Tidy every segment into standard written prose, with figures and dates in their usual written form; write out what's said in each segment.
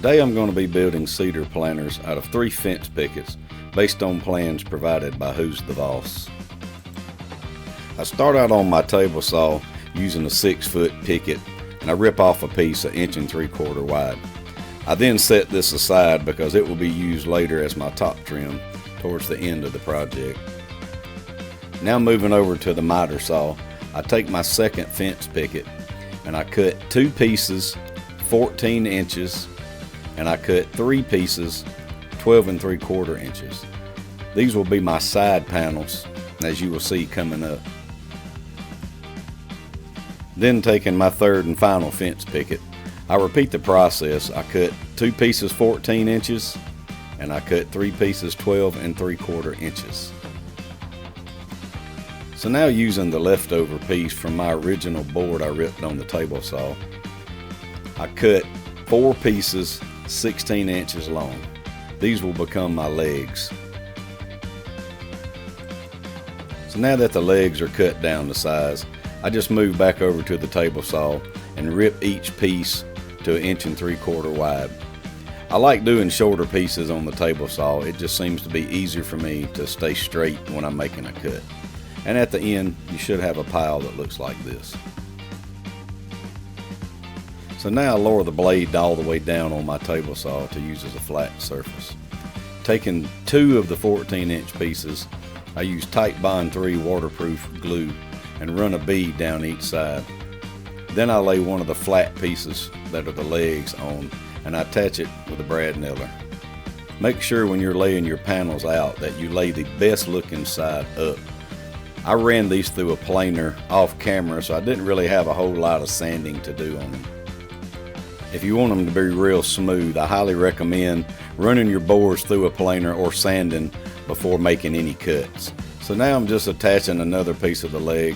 Today I'm going to be building cedar planters out of 3 fence pickets based on plans provided by Who's the VOSS. I start out on my table saw using a 6-foot picket, and I rip off a piece 1 3/4 inches wide. I then set this aside because it will be used later as my top trim towards the end of the project. Now moving over to the miter saw, I take my second fence picket and I cut 2 pieces 14 inches and I cut 3 pieces 12 3/4 inches. These will be my side panels, as you will see coming up. Then taking my third and final fence picket, I repeat the process. I cut 2 pieces 14 inches and I cut 3 pieces 12 3/4 inches. So now, using the leftover piece from my original board I ripped on the table saw, I cut 4 pieces 16 inches long. These will become my legs. So now that the legs are cut down to size, I just move back over to the table saw and rip each piece to 1 3/4 inches wide. I like doing shorter pieces on the table saw. It just seems to be easier for me to stay straight when I'm making a cut. And at the end, you should have a pile that looks like this. So now I lower the blade all the way down on my table saw to use as a flat surface. Taking 2 of the 14-inch pieces, I use Titebond 3 waterproof glue and run a bead down each side. Then I lay one of the flat pieces that are the legs on, and I attach it with a brad nailer. Make sure when you're laying your panels out that you lay the best looking side up. I ran these through a planer off camera, so I didn't really have a whole lot of sanding to do on them. If you want them to be real smooth, I highly recommend running your boards through a planer or sanding before making any cuts. So now I'm just attaching another piece of the leg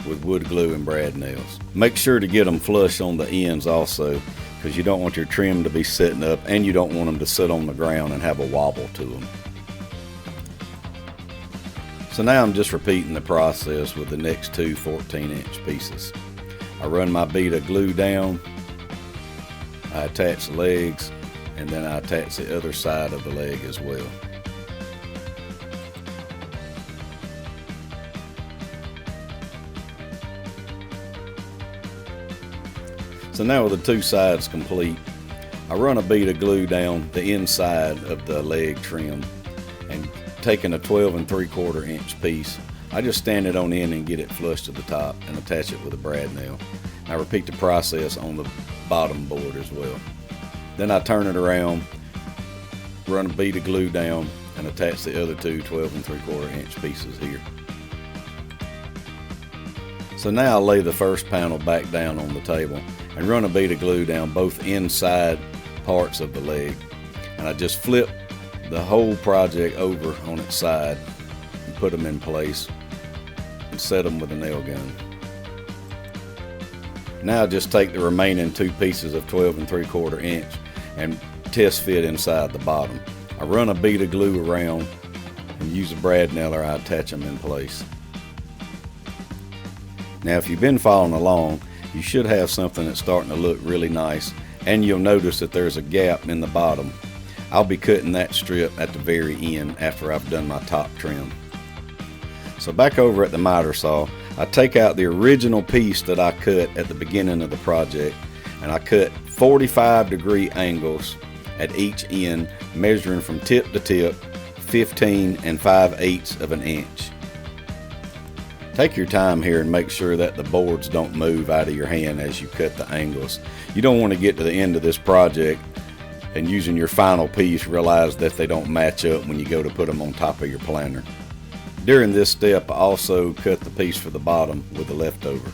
with wood glue and brad nails. Make sure to get them flush on the ends also, because you don't want your trim to be sitting up and you don't want them to sit on the ground and have a wobble to them. So now I'm just repeating the process with the next 2 14-inch pieces. I run my bead of glue down, I attach the legs, and then I attach the other side of the leg as well. So now with the 2 sides complete, I run a bead of glue down the inside of the leg trim, and taking a 12 3/4 inch piece, I just stand it on in and get it flush to the top and attach it with a brad nail. I repeat the process on the bottom board as well. Then I turn it around, run a bead of glue down, and attach the other 2 12 3/4 inch pieces here. So now I lay the first panel back down on the table and run a bead of glue down both inside parts of the leg, and I just flip the whole project over on its side and put them in place and set them with a nail gun. Now just take the remaining 2 pieces of 12 3/4 inch and test fit inside the bottom. I run a bead of glue around and use a brad nailer. I attach them in place. Now if you've been following along, you should have something that's starting to look really nice, and you'll notice that there's a gap in the bottom. I'll be cutting that strip at the very end after I've done my top trim. So back over at the miter saw, I take out the original piece that I cut at the beginning of the project, and I cut 45-degree angles at each end, measuring from tip to tip 15 5/8 of an inch. Take your time here and make sure that the boards don't move out of your hand as you cut the angles. You don't want to get to the end of this project and using your final piece realize that they don't match up when you go to put them on top of your planter. During this step, I also cut the piece for the bottom with the leftover.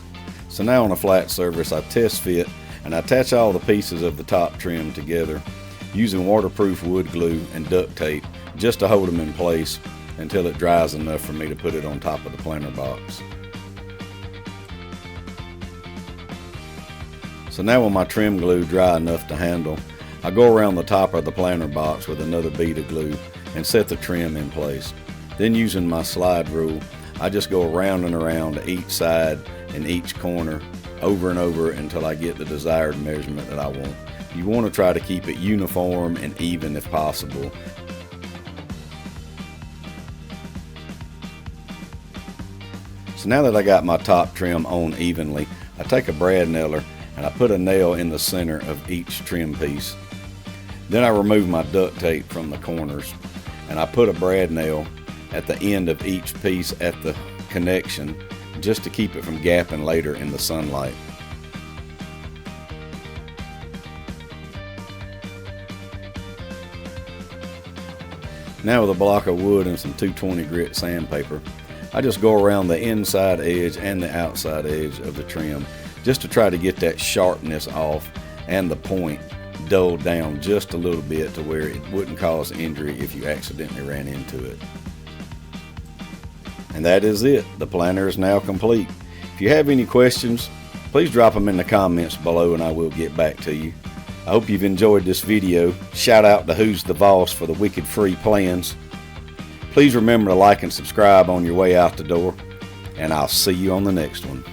So now on a flat surface, I test fit and I attach all the pieces of the top trim together using waterproof wood glue and duct tape just to hold them in place until it dries enough for me to put it on top of the planter box. So now with my trim glue dry enough to handle, I go around the top of the planter box with another bead of glue and set the trim in place. Then using my slide rule, I just go around and around to each side and each corner over and over until I get the desired measurement that I want. You want to try to keep it uniform and even if possible. So now that I got my top trim on evenly, I take a brad nailer and I put a nail in the center of each trim piece. Then I remove my duct tape from the corners and I put a brad nail at the end of each piece at the connection just to keep it from gapping later in the sunlight. Now with a block of wood and some 220 grit sandpaper, I just go around the inside edge and the outside edge of the trim just to try to get that sharpness off and the point dulled down just a little bit to where it wouldn't cause injury if you accidentally ran into it. And that is it. The planter is now complete. If you have any questions, please drop them in the comments below and I will get back to you. I hope you've enjoyed this video. Shout out to Who's the Voss for the wicked free plans. Please remember to like and subscribe on your way out the door, and I'll see you on the next one.